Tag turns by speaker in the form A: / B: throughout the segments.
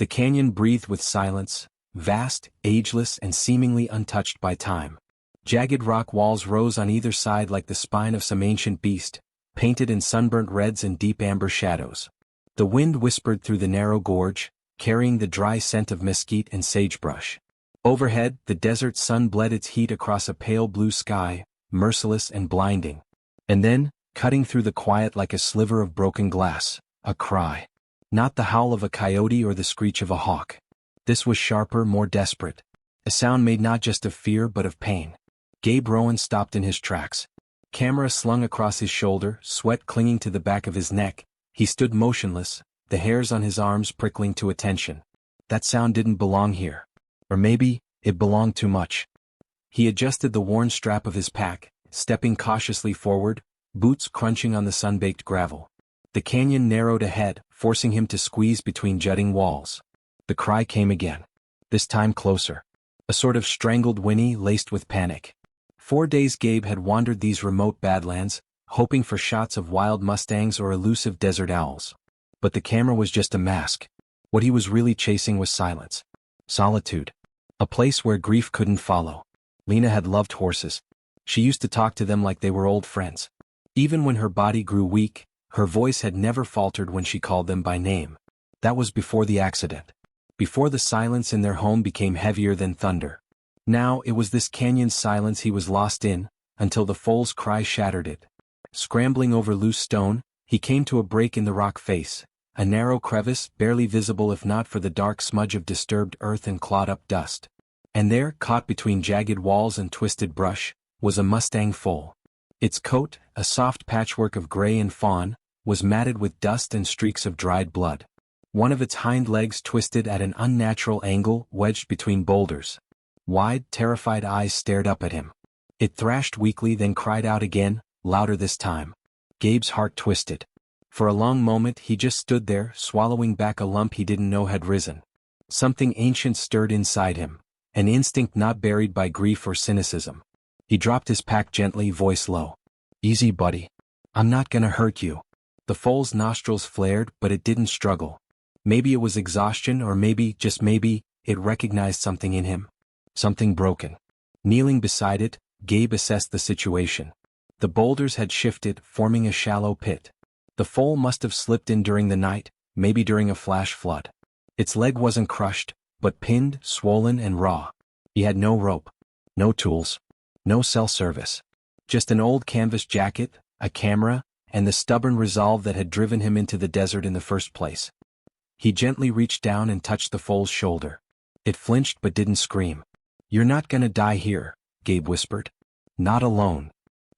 A: The canyon breathed with silence, vast, ageless, and seemingly untouched by time. Jagged rock walls rose on either side like the spine of some ancient beast, painted in sunburnt reds and deep amber shadows. The wind whispered through the narrow gorge, carrying the dry scent of mesquite and sagebrush. Overhead, the desert sun bled its heat across a pale blue sky, merciless and blinding. And then, cutting through the quiet like a sliver of broken glass, a cry. Not the howl of a coyote or the screech of a hawk. This was sharper, more desperate. A sound made not just of fear but of pain. Gabe Rowan stopped in his tracks. Camera slung across his shoulder, sweat clinging to the back of his neck, he stood motionless, the hairs on his arms prickling to attention. That sound didn't belong here. Or maybe, it belonged too much. He adjusted the worn strap of his pack, stepping cautiously forward, boots crunching on the sun-baked gravel. The canyon narrowed ahead, forcing him to squeeze between jutting walls. The cry came again. This time closer. A sort of strangled whinny laced with panic. 4 days Gabe had wandered these remote badlands, hoping for shots of wild mustangs or elusive desert owls. But the camera was just a mask. What he was really chasing was silence. Solitude. A place where grief couldn't follow. Lena had loved horses. She used to talk to them like they were old friends. Even when her body grew weak, her voice had never faltered when she called them by name. That was before the accident. Before the silence in their home became heavier than thunder. Now it was this canyon's silence he was lost in, until the foal's cry shattered it. Scrambling over loose stone, he came to a break in the rock face, a narrow crevice barely visible if not for the dark smudge of disturbed earth and clawed-up dust. And there, caught between jagged walls and twisted brush, was a Mustang Foal. Its coat, a soft patchwork of gray and fawn, was matted with dust and streaks of dried blood. One of its hind legs twisted at an unnatural angle, wedged between boulders. Wide, terrified eyes stared up at him. It thrashed weakly, then cried out again, louder this time. Gabe's heart twisted. For a long moment he just stood there, swallowing back a lump he didn't know had risen. Something ancient stirred inside him, an instinct not buried by grief or cynicism. He dropped his pack gently, voice low. "Easy, buddy. I'm not gonna hurt you." The foal's nostrils flared, but it didn't struggle. Maybe it was exhaustion, or maybe, just maybe, it recognized something in him. Something broken. Kneeling beside it, Gabe assessed the situation. The boulders had shifted, forming a shallow pit. The foal must have slipped in during the night, maybe during a flash flood. Its leg wasn't crushed, but pinned, swollen, and raw. He had no rope, no tools, no cell service. Just an old canvas jacket, a camera, and the stubborn resolve that had driven him into the desert in the first place. He gently reached down and touched the foal's shoulder. It flinched but didn't scream. "You're not gonna die here," Gabe whispered. "Not alone."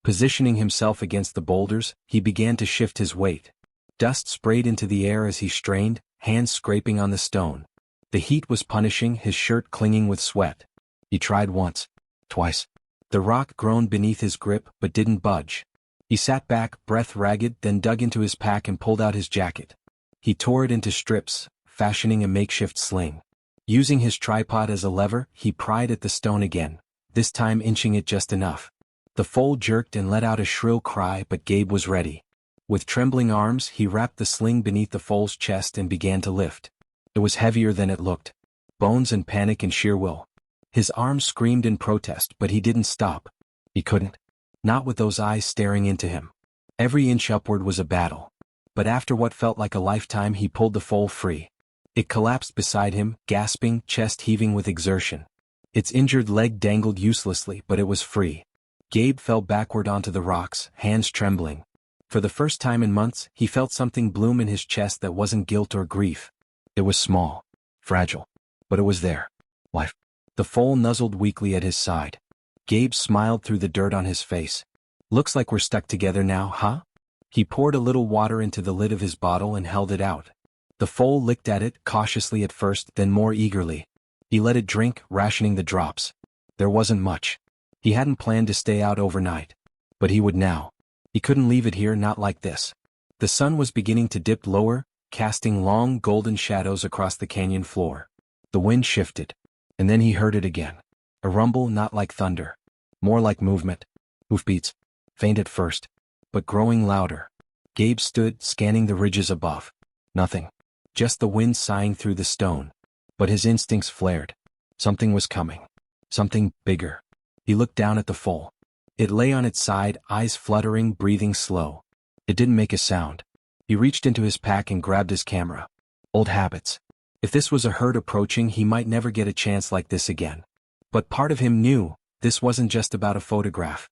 A: Positioning himself against the boulders, he began to shift his weight. Dust sprayed into the air as he strained, hands scraping on the stone. The heat was punishing, his shirt clinging with sweat. He tried once, twice. The rock groaned beneath his grip but didn't budge. He sat back, breath ragged, then dug into his pack and pulled out his jacket. He tore it into strips, fashioning a makeshift sling. Using his tripod as a lever, he pried at the stone again, this time inching it just enough. The foal jerked and let out a shrill cry, but Gabe was ready. With trembling arms, he wrapped the sling beneath the foal's chest and began to lift. It was heavier than it looked. Bones and panic and sheer will. His arms screamed in protest, but he didn't stop. He couldn't. Not with those eyes staring into him. Every inch upward was a battle. But after what felt like a lifetime, he pulled the foal free. It collapsed beside him, gasping, chest heaving with exertion. Its injured leg dangled uselessly, but it was free. Gabe fell backward onto the rocks, hands trembling. For the first time in months, he felt something bloom in his chest that wasn't guilt or grief. It was small, fragile, but it was there. Life. The foal nuzzled weakly at his side. Gabe smiled through the dirt on his face. "Looks like we're stuck together now, huh?" He poured a little water into the lid of his bottle and held it out. The foal licked at it, cautiously at first, then more eagerly. He let it drink, rationing the drops. There wasn't much. He hadn't planned to stay out overnight. But he would now. He couldn't leave it here, not like this. The sun was beginning to dip lower, casting long golden shadows across the canyon floor. The wind shifted. And then he heard it again. A rumble not like thunder. More like movement. Hoofbeats. Faint at first, but growing louder. Gabe stood, scanning the ridges above. Nothing. just the wind sighing through the stone. But his instincts flared. Something was coming. Something bigger. He looked down at the foal. It lay on its side, eyes fluttering, breathing slow. It didn't make a sound. He reached into his pack and grabbed his camera. Old habits. If this was a herd approaching, he might never get a chance like this again. But part of him knew this wasn't just about a photograph.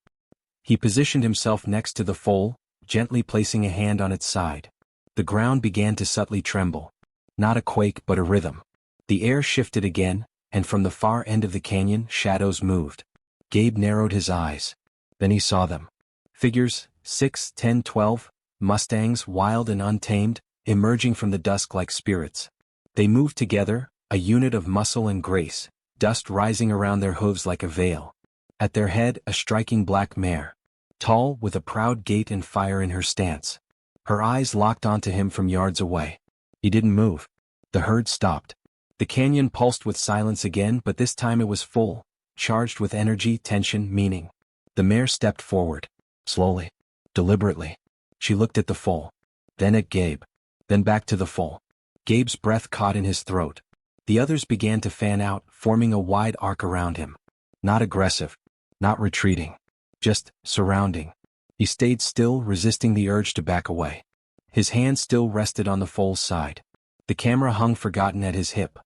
A: He positioned himself next to the foal, gently placing a hand on its side. The ground began to subtly tremble. Not a quake but a rhythm. The air shifted again, and from the far end of the canyon, shadows moved. Gabe narrowed his eyes. Then he saw them. Figures, 6, 10, 12, Mustangs, wild and untamed, emerging from the dusk like spirits. They moved together, a unit of muscle and grace, dust rising around their hooves like a veil. At their head, a striking black mare. Tall, with a proud gait and fire in her stance. Her eyes locked onto him from yards away. He didn't move. The herd stopped. The canyon pulsed with silence again, but this time it was full, charged with energy, tension, meaning. The mare stepped forward. Slowly. Deliberately. She looked at the foal. Then at Gabe. Then back to the foal. Gabe's breath caught in his throat. The others began to fan out, forming a wide arc around him. Not aggressive. Not retreating. Just surrounding. He stayed still, resisting the urge to back away. His hand still rested on the foal's side. The camera hung forgotten at his hip.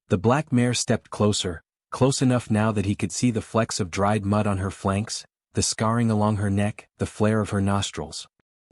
A: The black mare stepped closer, close enough now that he could see the flecks of dried mud on her flanks, the scarring along her neck, the flare of her nostrils.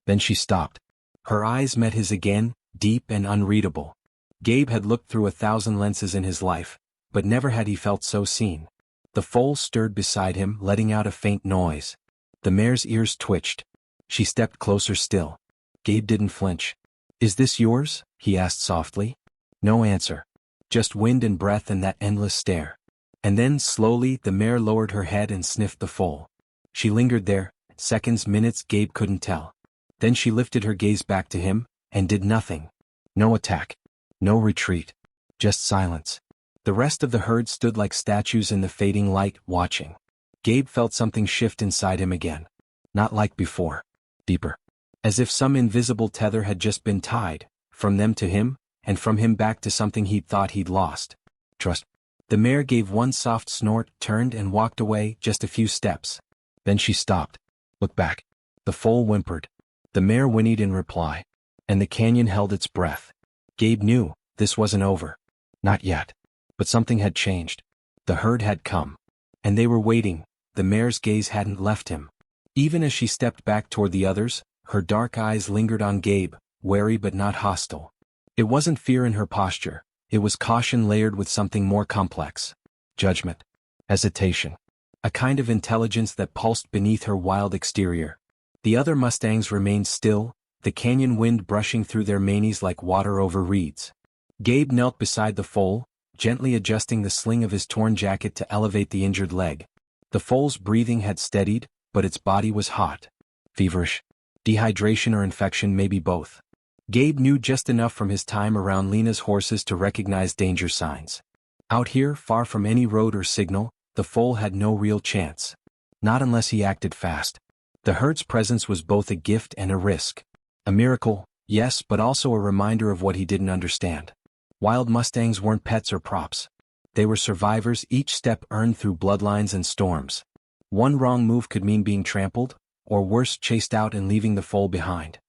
A: Then she stopped. Her eyes met his again, deep and unreadable. Gabe had looked through 1,000 lenses in his life, but never had he felt so seen. The foal stirred beside him, letting out a faint noise. The mare's ears twitched. She stepped closer still. Gabe didn't flinch. "Is this yours?" he asked softly. No answer. Just wind and breath and that endless stare. And then, slowly, the mare lowered her head and sniffed the foal. She lingered there, seconds, minutes, Gabe couldn't tell. Then she lifted her gaze back to him, and did nothing. No attack. No retreat. Just silence. The rest of the herd stood like statues in the fading light, watching. Gabe felt something shift inside him again. Not like before. Deeper. As if some invisible tether had just been tied, from them to him, and from him back to something he'd thought he'd lost. Trust. The mare gave one soft snort, turned and walked away just a few steps. Then she stopped. Looked back. The foal whimpered. The mare whinnied in reply. And the canyon held its breath. Gabe knew this wasn't over. Not yet. But something had changed. The herd had come. And they were waiting. The mare's gaze hadn't left him. Even as she stepped back toward the others, her dark eyes lingered on Gabe, wary but not hostile. It wasn't fear in her posture. It was caution layered with something more complex. Judgment. Hesitation. A kind of intelligence that pulsed beneath her wild exterior. The other Mustangs remained still, the canyon wind brushing through their manes like water over reeds. Gabe knelt beside the foal, gently adjusting the sling of his torn jacket to elevate the injured leg. The foal's breathing had steadied, but its body was hot. Feverish. Dehydration or infection, maybe both. Gabe knew just enough from his time around Lena's horses to recognize danger signs. Out here, far from any road or signal, the foal had no real chance. Not unless he acted fast. The herd's presence was both a gift and a risk. A miracle, yes, but also a reminder of what he didn't understand. Wild Mustangs weren't pets or props. They were survivors, each step earned through bloodlines and storms. One wrong move could mean being trampled, or worse, chased out and leaving the foal behind.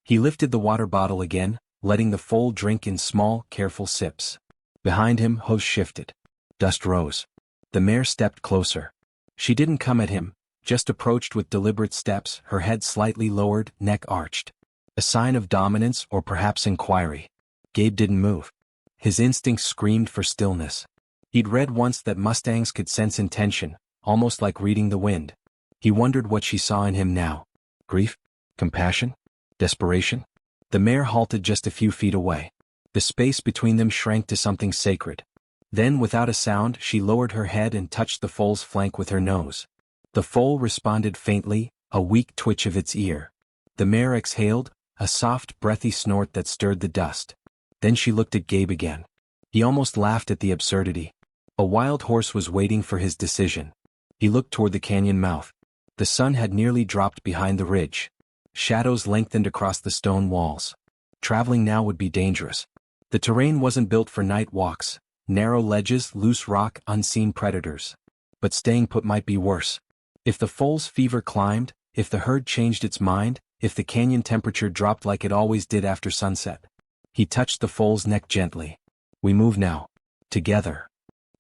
A: He lifted the water bottle again, letting the foal drink in small, careful sips. Behind him, hooves shifted. Dust rose. The mare stepped closer. She didn't come at him, just approached with deliberate steps, her head slightly lowered, neck arched. A sign of dominance or perhaps inquiry. Gabe didn't move. His instincts screamed for stillness. He'd read once that Mustangs could sense intention, almost like reading the wind. He wondered what she saw in him now. Grief? Compassion? Desperation? The mare halted just a few feet away. The space between them shrank to something sacred. Then, without a sound, she lowered her head and touched the foal's flank with her nose. The foal responded faintly, a weak twitch of its ear. The mare exhaled, a soft, breathy snort that stirred the dust. Then she looked at Gabe again. He almost laughed at the absurdity. A wild horse was waiting for his decision. He looked toward the canyon mouth. The sun had nearly dropped behind the ridge. Shadows lengthened across the stone walls. Traveling now would be dangerous. The terrain wasn't built for night walks, narrow ledges, loose rock, unseen predators. But staying put might be worse. If the foal's fever climbed, if the herd changed its mind, if the canyon temperature dropped like it always did after sunset. He touched the foal's neck gently. We move now. Together.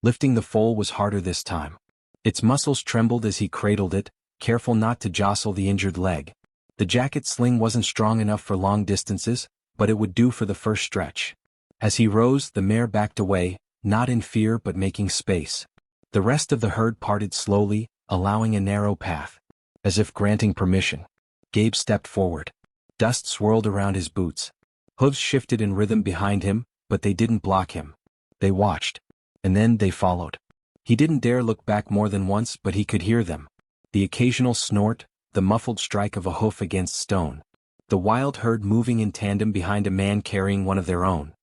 A: Lifting the foal was harder this time. Its muscles trembled as he cradled it, careful not to jostle the injured leg. The jacket sling wasn't strong enough for long distances, but it would do for the first stretch. As he rose, the mare backed away, not in fear but making space. The rest of the herd parted slowly, allowing a narrow path. As if granting permission. Gabe stepped forward. Dust swirled around his boots. Hooves shifted in rhythm behind him, but they didn't block him. They watched. And then they followed. He didn't dare look back more than once, but he could hear them. The occasional snort, the muffled strike of a hoof against stone. The wild herd moving in tandem behind a man carrying one of their own.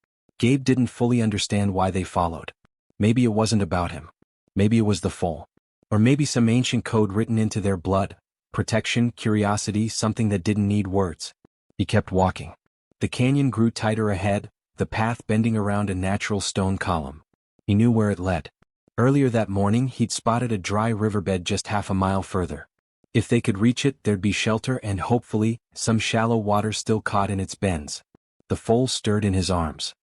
A: Gabe didn't fully understand why they followed. Maybe it wasn't about him. Maybe it was the foal. Or maybe some ancient code written into their blood. Protection, curiosity, something that didn't need words. He kept walking. The canyon grew tighter ahead, the path bending around a natural stone column. He knew where it led. Earlier that morning he'd spotted a dry riverbed just half a mile further. If they could reach it, there'd be shelter and hopefully, some shallow water still caught in its bends. The foal stirred in his arms.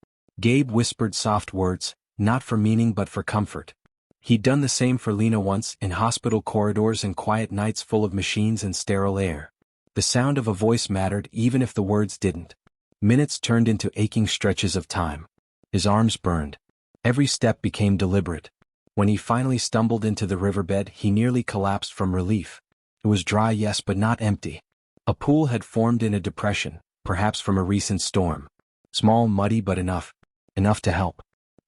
A: Gabe whispered soft words, not for meaning but for comfort. He'd done the same for Lena once, in hospital corridors and quiet nights full of machines and sterile air. The sound of a voice mattered even if the words didn't. Minutes turned into aching stretches of time. His arms burned. Every step became deliberate. When he finally stumbled into the riverbed, he nearly collapsed from relief. It was dry, yes, but not empty. A pool had formed in a depression, perhaps from a recent storm. Small, muddy, but enough to help.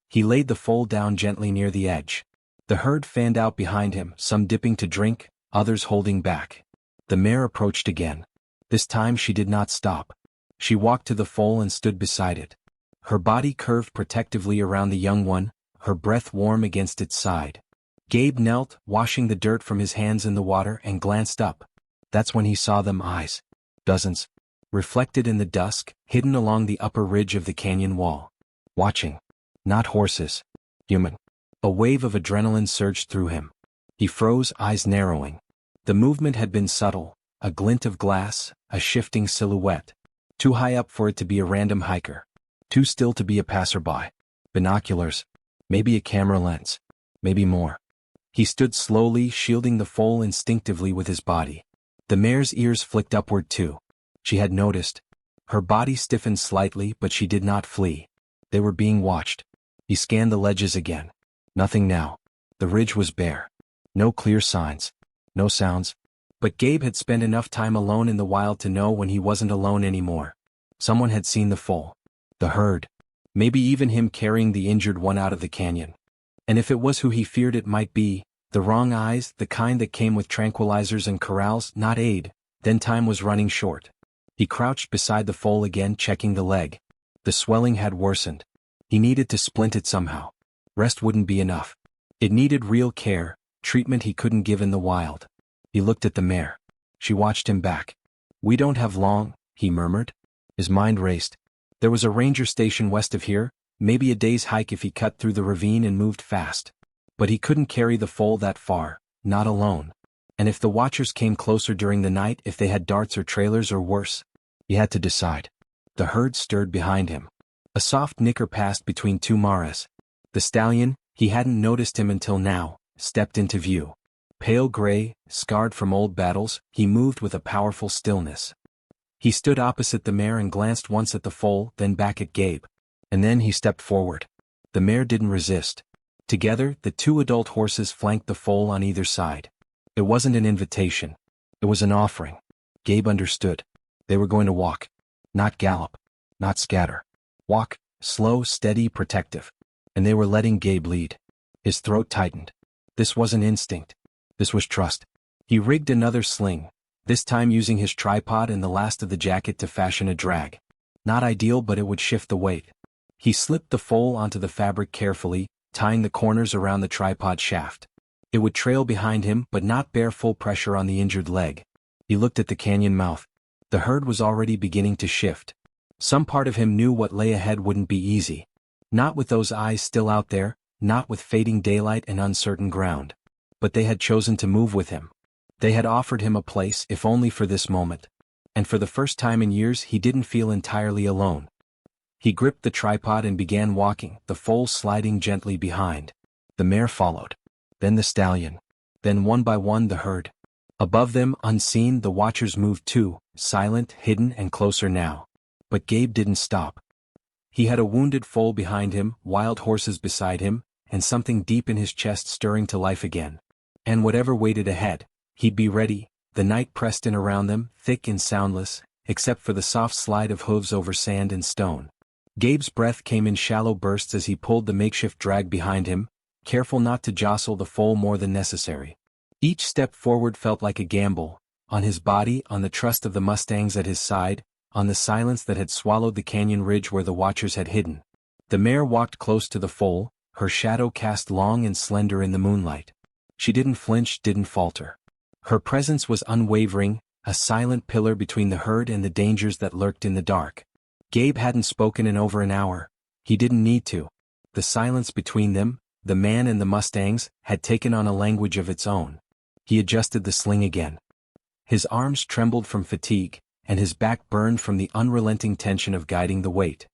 A: He laid the foal down gently near the edge. The herd fanned out behind him, some dipping to drink, others holding back. The mare approached again. This time she did not stop. She walked to the foal and stood beside it. Her body curved protectively around the young one, her breath warm against its side. Gabe knelt, washing the dirt from his hands in the water, and glanced up. That's when he saw them, eyes. Dozens. Reflected in the dusk, hidden along the upper ridge of the canyon wall. Watching. Not horses. Human. A wave of adrenaline surged through him. He froze, eyes narrowing. The movement had been subtle, a glint of glass, a shifting silhouette. Too high up for it to be a random hiker. Too still to be a passerby. Binoculars. Maybe a camera lens. Maybe more. He stood slowly, shielding the foal instinctively with his body. The mare's ears flicked upward too. She had noticed. Her body stiffened slightly, but she did not flee. They were being watched. He scanned the ledges again. Nothing now. The ridge was bare. No clear signs. No sounds. But Gabe had spent enough time alone in the wild to know when he wasn't alone anymore. Someone had seen the foal. The herd. Maybe even him carrying the injured one out of the canyon. And if it was who he feared it might be, the wrong eyes, the kind that came with tranquilizers and corrals, not aid, then time was running short. He crouched beside the foal again, checking the leg. The swelling had worsened. He needed to splint it somehow. Rest wouldn't be enough. It needed real care, treatment he couldn't give in the wild. He looked at the mare. She watched him back. We don't have long, he murmured. His mind raced. There was a ranger station west of here, maybe a day's hike if he cut through the ravine and moved fast. But he couldn't carry the foal that far, not alone. And if the watchers came closer during the night, if they had darts or trailers or worse, he had to decide. The herd stirred behind him. A soft nicker passed between two maras. The stallion, he hadn't noticed him until now, stepped into view. Pale gray, scarred from old battles, he moved with a powerful stillness. He stood opposite the mare and glanced once at the foal, then back at Gabe. And then he stepped forward. The mare didn't resist. Together, the two adult horses flanked the foal on either side. It wasn't an invitation. It was an offering. Gabe understood. They were going to walk. Not gallop. Not scatter. Walk, slow, steady, protective. And they were letting Gabe lead. His throat tightened. This wasn't instinct. This was trust. He rigged another sling, this time using his tripod and the last of the jacket to fashion a drag. Not ideal, but it would shift the weight. He slipped the foal onto the fabric carefully, tying the corners around the tripod shaft. It would trail behind him, but not bear full pressure on the injured leg. He looked at the canyon mouth. The herd was already beginning to shift. Some part of him knew what lay ahead wouldn't be easy. Not with those eyes still out there, not with fading daylight and uncertain ground. But they had chosen to move with him. They had offered him a place, if only for this moment. And for the first time in years he didn't feel entirely alone. He gripped the tripod and began walking, the foals sliding gently behind. The mare followed. Then the stallion. Then one by one the herd. Above them, unseen, the watchers moved too, silent, hidden, and closer now. But Gabe didn't stop. He had a wounded foal behind him, wild horses beside him, and something deep in his chest stirring to life again. And whatever waited ahead, he'd be ready. The night pressed in around them, thick and soundless, except for the soft slide of hooves over sand and stone. Gabe's breath came in shallow bursts as he pulled the makeshift drag behind him, careful not to jostle the foal more than necessary. Each step forward felt like a gamble, on his body, on the trust of the Mustangs at his side, on the silence that had swallowed the canyon ridge where the watchers had hidden. The mare walked close to the foal, her shadow cast long and slender in the moonlight. She didn't flinch, didn't falter. Her presence was unwavering, a silent pillar between the herd and the dangers that lurked in the dark. Gabe hadn't spoken in over an hour. He didn't need to. The silence between them, the man and the Mustangs, had taken on a language of its own. He adjusted the sling again. His arms trembled from fatigue, and his back burned from the unrelenting tension of guiding the weight.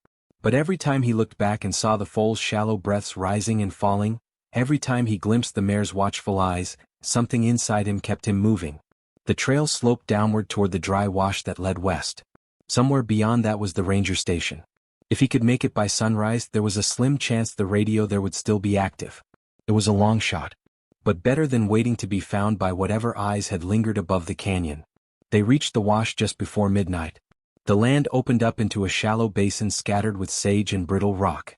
A: But every time he looked back and saw the foal's shallow breaths rising and falling, every time he glimpsed the mare's watchful eyes, something inside him kept him moving. The trail sloped downward toward the dry wash that led west. Somewhere beyond that was the ranger station. If he could make it by sunrise, there was a slim chance the radio there would still be active. It was a long shot, but better than waiting to be found by whatever eyes had lingered above the canyon. They reached the wash just before midnight. The land opened up into a shallow basin scattered with sage and brittle rock.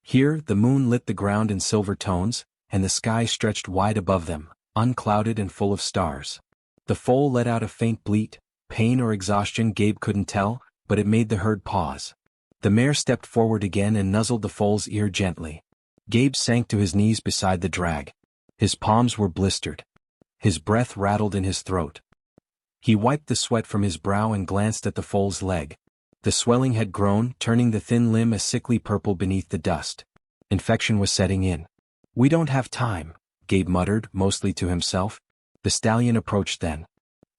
A: Here, the moon lit the ground in silver tones, and the sky stretched wide above them, unclouded and full of stars. The foal let out a faint bleat, pain or exhaustion Gabe couldn't tell, but it made the herd pause. The mare stepped forward again and nuzzled the foal's ear gently. Gabe sank to his knees beside the drag. His palms were blistered. His breath rattled in his throat. He wiped the sweat from his brow and glanced at the foal's leg. The swelling had grown, turning the thin limb a sickly purple beneath the dust. Infection was setting in. "We don't have time," Gabe muttered, mostly to himself. The stallion approached then.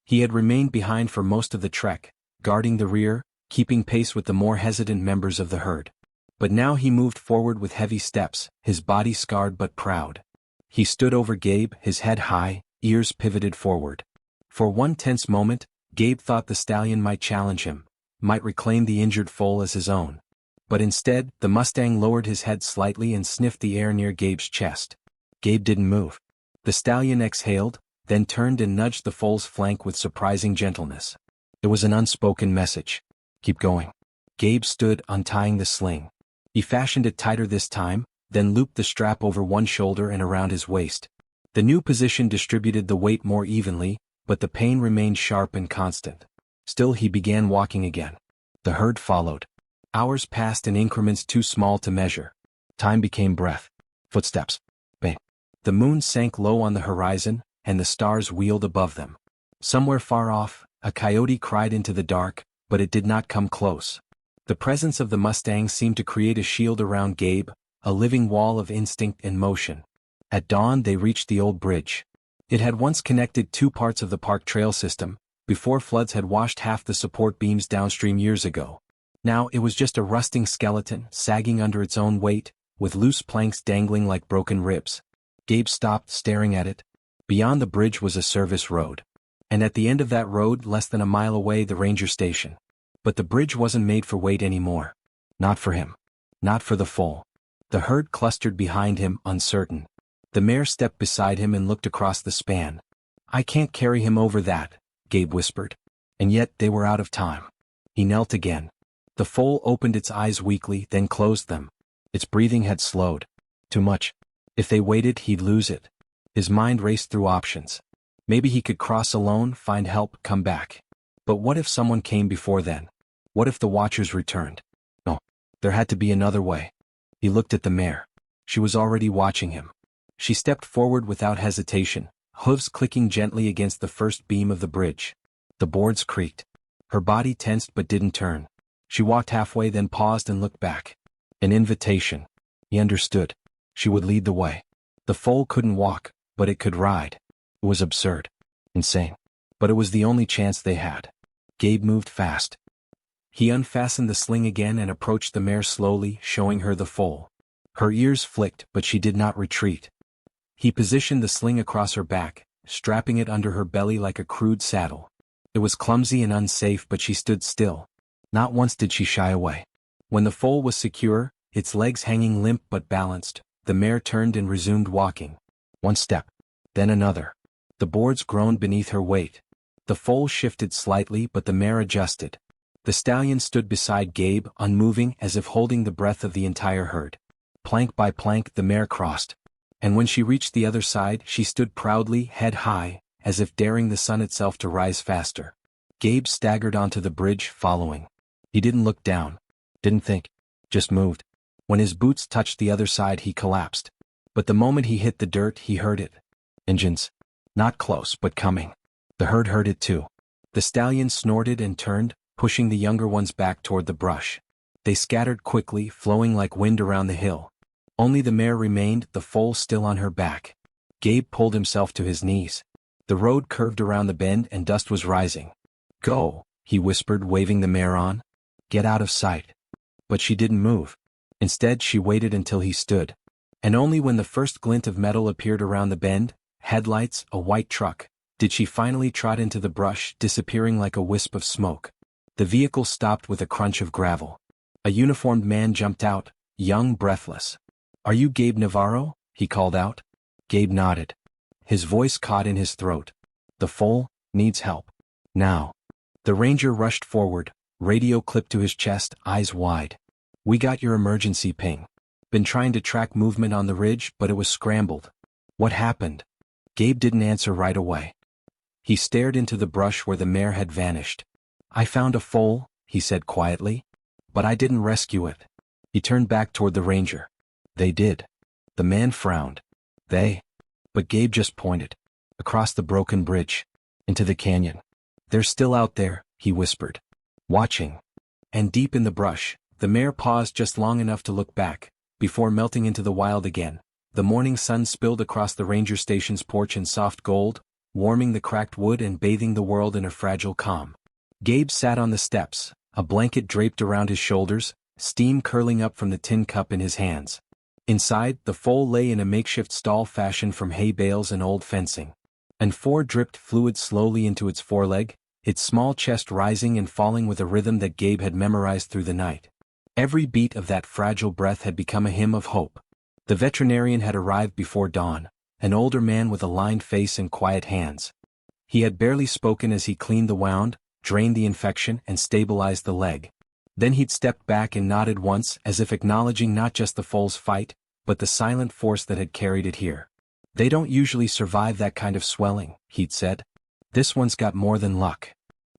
A: He had remained behind for most of the trek, guarding the rear, keeping pace with the more hesitant members of the herd. But now he moved forward with heavy steps, his body scarred but proud. He stood over Gabe, his head high, ears pivoted forward. For one tense moment, Gabe thought the stallion might challenge him, might reclaim the injured foal as his own. But instead, the Mustang lowered his head slightly and sniffed the air near Gabe's chest. Gabe didn't move. The stallion exhaled, then turned and nudged the foal's flank with surprising gentleness. It was an unspoken message. "Keep going." Gabe stood, untying the sling. He fashioned it tighter this time, then looped the strap over one shoulder and around his waist. The new position distributed the weight more evenly, but the pain remained sharp and constant. Still he began walking again. The herd followed. Hours passed in increments too small to measure. Time became breath. Footsteps. Bang. The moon sank low on the horizon, and the stars wheeled above them. Somewhere far off, a coyote cried into the dark, but it did not come close. The presence of the Mustang seemed to create a shield around Gabe, a living wall of instinct and motion. At dawn they reached the old bridge. It had once connected two parts of the park trail system, before floods had washed half the support beams downstream years ago. Now it was just a rusting skeleton, sagging under its own weight, with loose planks dangling like broken ribs. Gabe stopped, staring at it. Beyond the bridge was a service road. And at the end of that road, less than a mile away, the ranger station. But the bridge wasn't made for weight anymore. Not for him. Not for the foal. The herd clustered behind him, uncertain. The mare stepped beside him and looked across the span. "I can't carry him over that," Gabe whispered. And yet they were out of time. He knelt again. The foal opened its eyes weakly, then closed them. Its breathing had slowed. Too much. If they waited, he'd lose it. His mind raced through options. Maybe he could cross alone, find help, come back. But what if someone came before then? What if the watchers returned? No. There had to be another way. He looked at the mare. She was already watching him. She stepped forward without hesitation, hooves clicking gently against the first beam of the bridge. The boards creaked. Her body tensed but didn't turn. She walked halfway, then paused and looked back. An invitation. He understood. She would lead the way. The foal couldn't walk, but it could ride. It was absurd. Insane. But it was the only chance they had. Gabe moved fast. He unfastened the sling again and approached the mare slowly, showing her the foal. Her ears flicked, but she did not retreat. He positioned the sling across her back, strapping it under her belly like a crude saddle. It was clumsy and unsafe, but she stood still. Not once did she shy away. When the foal was secure, its legs hanging limp but balanced, the mare turned and resumed walking. One step. Then another. The boards groaned beneath her weight. The foal shifted slightly, but the mare adjusted. The stallion stood beside Gabe, unmoving, as if holding the breath of the entire herd. Plank by plank the mare crossed. And when she reached the other side, she stood proudly, head high, as if daring the sun itself to rise faster. Gabe staggered onto the bridge, following. He didn't look down. Didn't think. Just moved. When his boots touched the other side, he collapsed. But the moment he hit the dirt, he heard it. Engines. Not close, but coming. The herd heard it too. The stallion snorted and turned, pushing the younger ones back toward the brush. They scattered quickly, flowing like wind around the hill. Only the mare remained, the foal still on her back. Gabe pulled himself to his knees. The road curved around the bend and dust was rising. "Go," he whispered, waving the mare on. "Get out of sight." But she didn't move. Instead, she waited until he stood. And only when the first glint of metal appeared around the bend, headlights, a white truck, did she finally trot into the brush, disappearing like a wisp of smoke. The vehicle stopped with a crunch of gravel. A uniformed man jumped out, young, breathless. "Are you Gabe Navarro?" he called out. Gabe nodded. His voice caught in his throat. "The foal needs help. Now." The ranger rushed forward, radio clipped to his chest, eyes wide. "We got your emergency ping. Been trying to track movement on the ridge, but it was scrambled." "What happened?" Gabe didn't answer right away. He stared into the brush where the mare had vanished. "I found a foal," he said quietly. "But I didn't rescue it." He turned back toward the ranger. "They did." The man frowned. "They?" But Gabe just pointed. "Across the broken bridge. Into the canyon. They're still out there," he whispered. "Watching." And deep in the brush, the mare paused just long enough to look back, before melting into the wild again. The morning sun spilled across the ranger station's porch in soft gold, warming the cracked wood and bathing the world in a fragile calm. Gabe sat on the steps, a blanket draped around his shoulders, steam curling up from the tin cup in his hands. Inside, the foal lay in a makeshift stall fashioned from hay bales and old fencing. And dripped fluid slowly into its foreleg, its small chest rising and falling with a rhythm that Gabe had memorized through the night. Every beat of that fragile breath had become a hymn of hope. The veterinarian had arrived before dawn, an older man with a lined face and quiet hands. He had barely spoken as he cleaned the wound, drained the infection, and stabilized the leg. Then he'd stepped back and nodded once, as if acknowledging not just the foal's fight, but the silent force that had carried it here. "They don't usually survive that kind of swelling," he'd said. "This one's got more than luck."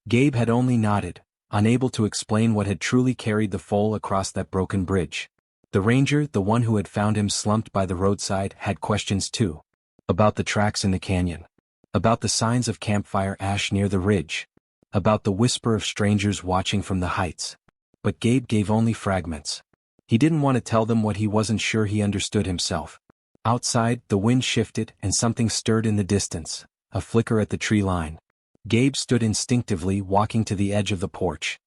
A: Gabe had only nodded, unable to explain what had truly carried the foal across that broken bridge. The ranger, the one who had found him slumped by the roadside, had questions too. About the tracks in the canyon. About the signs of campfire ash near the ridge. About the whisper of strangers watching from the heights. But Gabe gave only fragments. He didn't want to tell them what he wasn't sure he understood himself. Outside, the wind shifted and something stirred in the distance, a flicker at the tree line. Gabe stood instinctively, walking to the edge of the porch.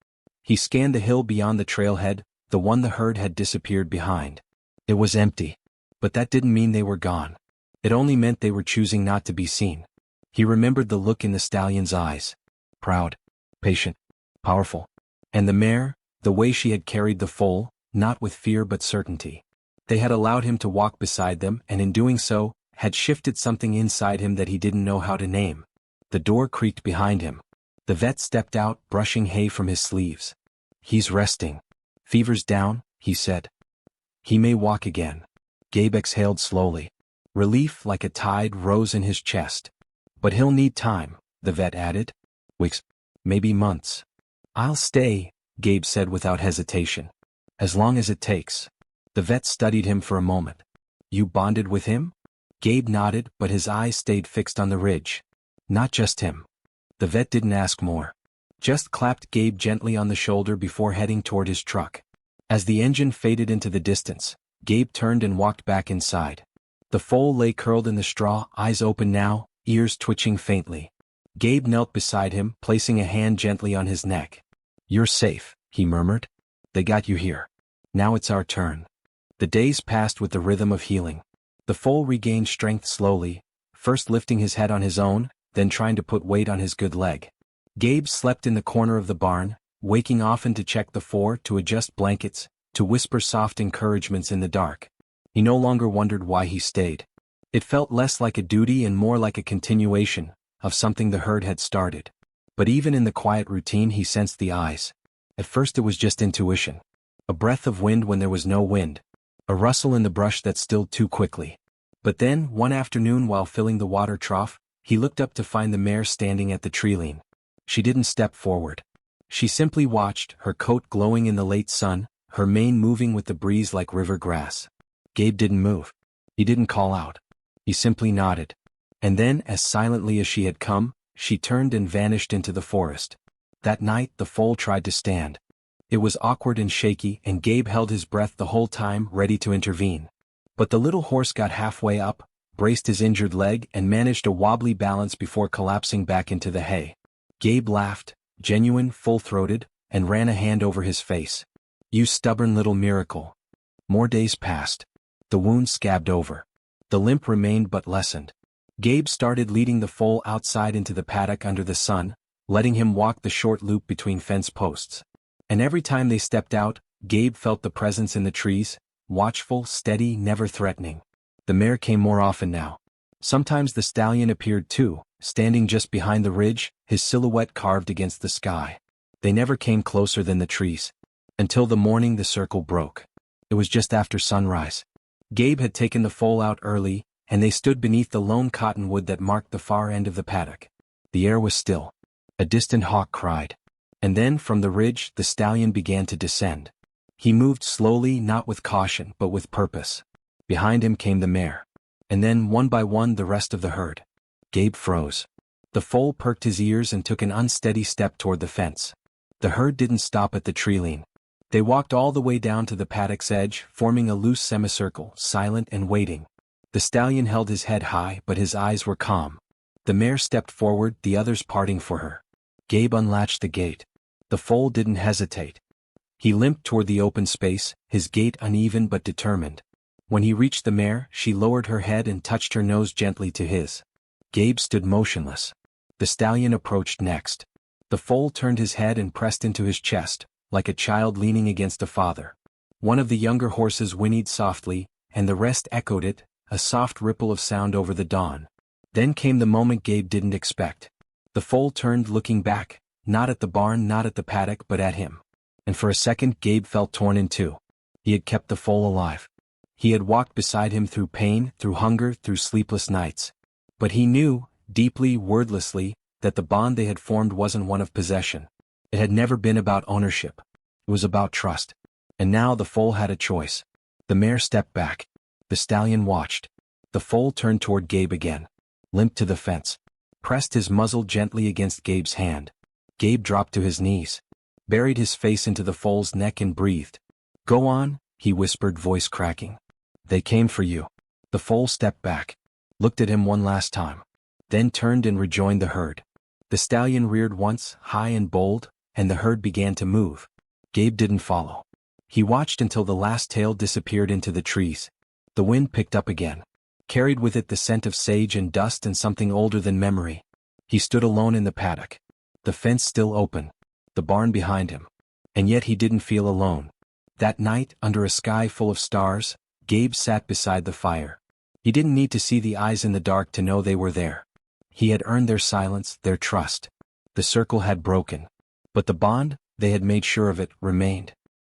A: He scanned the hill beyond the trailhead, the one the herd had disappeared behind. It was empty. But that didn't mean they were gone. It only meant they were choosing not to be seen. He remembered the look in the stallion's eyes. Proud, patient, powerful. And the mare, the way she had carried the foal, not with fear but certainty. They had allowed him to walk beside them, and in doing so, had shifted something inside him that he didn't know how to name. The door creaked behind him. The vet stepped out, brushing hay from his sleeves. "He's resting. Fever's down," he said. "He may walk again." Gabe exhaled slowly. Relief like a tide rose in his chest. "But he'll need time," the vet added. "Weeks, maybe months." "I'll stay," Gabe said without hesitation. "As long as it takes." The vet studied him for a moment. "You bonded with him?" Gabe nodded, but his eyes stayed fixed on the ridge. "Not just him." The vet didn't ask more. Just clapped Gabe gently on the shoulder before heading toward his truck. As the engine faded into the distance, Gabe turned and walked back inside. The foal lay curled in the straw, eyes open now, ears twitching faintly. Gabe knelt beside him, placing a hand gently on his neck. "You're safe," he murmured. "They got you here. Now it's our turn." The days passed with the rhythm of healing. The foal regained strength slowly, first lifting his head on his own, then trying to put weight on his good leg. Gabe slept in the corner of the barn, waking often to check the four, to adjust blankets, to whisper soft encouragements in the dark. He no longer wondered why he stayed. It felt less like a duty and more like a continuation of something the herd had started. But even in the quiet routine he sensed the eyes. At first it was just intuition. A breath of wind when there was no wind. A rustle in the brush that stilled too quickly. But then, one afternoon while filling the water trough, he looked up to find the mare standing at the tree-line. She didn't step forward. She simply watched, her coat glowing in the late sun, her mane moving with the breeze like river grass. Gabe didn't move. He didn't call out. He simply nodded. And then, as silently as she had come, she turned and vanished into the forest. That night the foal tried to stand. It was awkward and shaky, and Gabe held his breath the whole time, ready to intervene. But the little horse got halfway up, braced his injured leg, and managed a wobbly balance before collapsing back into the hay. Gabe laughed, genuine, full-throated, and ran a hand over his face. "You stubborn little miracle." More days passed. The wound scabbed over. The limp remained but lessened. Gabe started leading the foal outside into the paddock under the sun, letting him walk the short loop between fence posts. And every time they stepped out, Gabe felt the presence in the trees, watchful, steady, never threatening. The mare came more often now. Sometimes the stallion appeared too, standing just behind the ridge, his silhouette carved against the sky. They never came closer than the trees. Until the morning the circle broke. It was just after sunrise. Gabe had taken the foal out early, and they stood beneath the lone cottonwood that marked the far end of the paddock. The air was still. A distant hawk cried. And then, from the ridge, the stallion began to descend. He moved slowly, not with caution, but with purpose. Behind him came the mare. And then, one by one, the rest of the herd. Gabe froze. The foal perked his ears and took an unsteady step toward the fence. The herd didn't stop at the tree-line. They walked all the way down to the paddock's edge, forming a loose semicircle, silent and waiting. The stallion held his head high, but his eyes were calm. The mare stepped forward, the others parting for her. Gabe unlatched the gate. The foal didn't hesitate. He limped toward the open space, his gait uneven but determined. When he reached the mare, she lowered her head and touched her nose gently to his. Gabe stood motionless. The stallion approached next. The foal turned his head and pressed into his chest, like a child leaning against a father. One of the younger horses whinnied softly, and the rest echoed it, a soft ripple of sound over the dawn. Then came the moment Gabe didn't expect. The foal turned, looking back, not at the barn, not at the paddock, but at him. And for a second Gabe felt torn in two. He had kept the foal alive. He had walked beside him through pain, through hunger, through sleepless nights. But he knew, deeply, wordlessly, that the bond they had formed wasn't one of possession. It had never been about ownership. It was about trust. And now the foal had a choice. The mare stepped back. The stallion watched. The foal turned toward Gabe again. Limped to the fence. Pressed his muzzle gently against Gabe's hand. Gabe dropped to his knees. Buried his face into the foal's neck and breathed. "Go on," he whispered, voice cracking. "They came for you." The foal stepped back. Looked at him one last time. Then turned and rejoined the herd. The stallion reared once, high and bold, and the herd began to move. Gabe didn't follow. He watched until the last tail disappeared into the trees. The wind picked up again. Carried with it the scent of sage and dust and something older than memory. He stood alone in the paddock. The fence still open. The barn behind him. And yet he didn't feel alone. That night, under a sky full of stars, Gabe sat beside the fire. He didn't need to see the eyes in the dark to know they were there. He had earned their silence, their trust. The circle had broken. But the bond, they had made sure of it, remained.